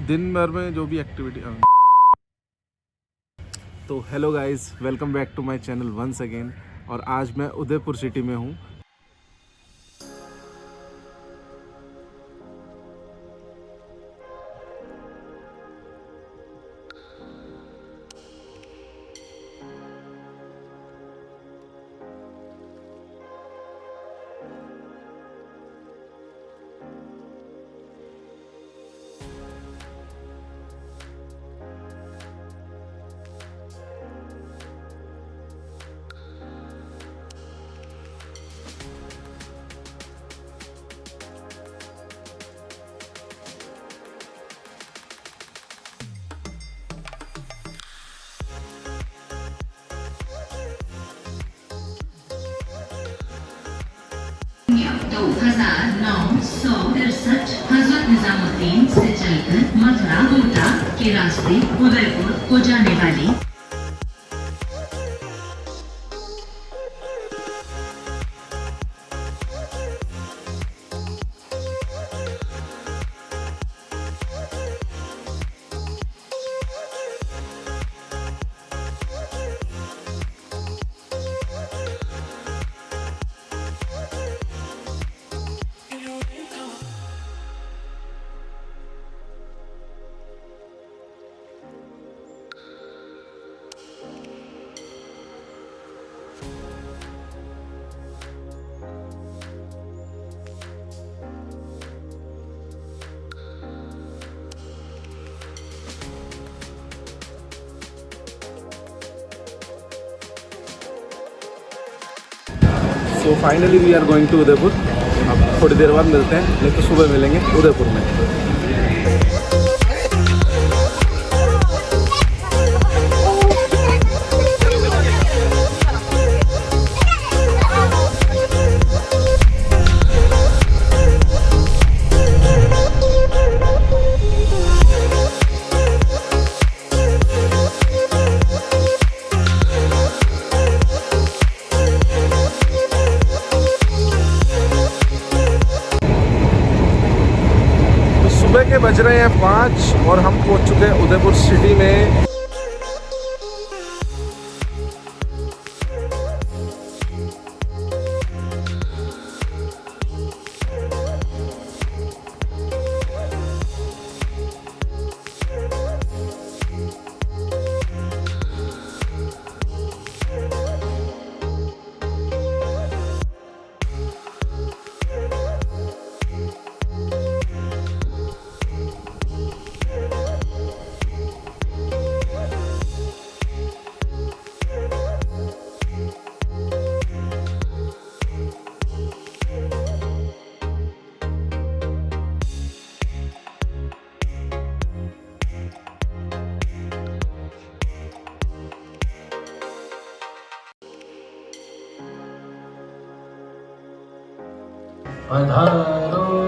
दिन भर में जो भी एक्टिविटी। तो hello guys, welcome back to my channel once again. और आज मैं उदयपुर सिटी में हूँ। तो 1963 हजरत निजामुद्दीन से चलकर मथुरा कोटा के रास्ते उदयपुर को जाने वाली so finally we are going to Udaipur. अब थोड़ी देर बाद मिलते हैं, नहीं तो सुबह मिलेंगे उदयपुर में। सुबह के बज रहे हैं 5 और हम पहुंच चुके हैं उदयपुर सिटी में। पधारो।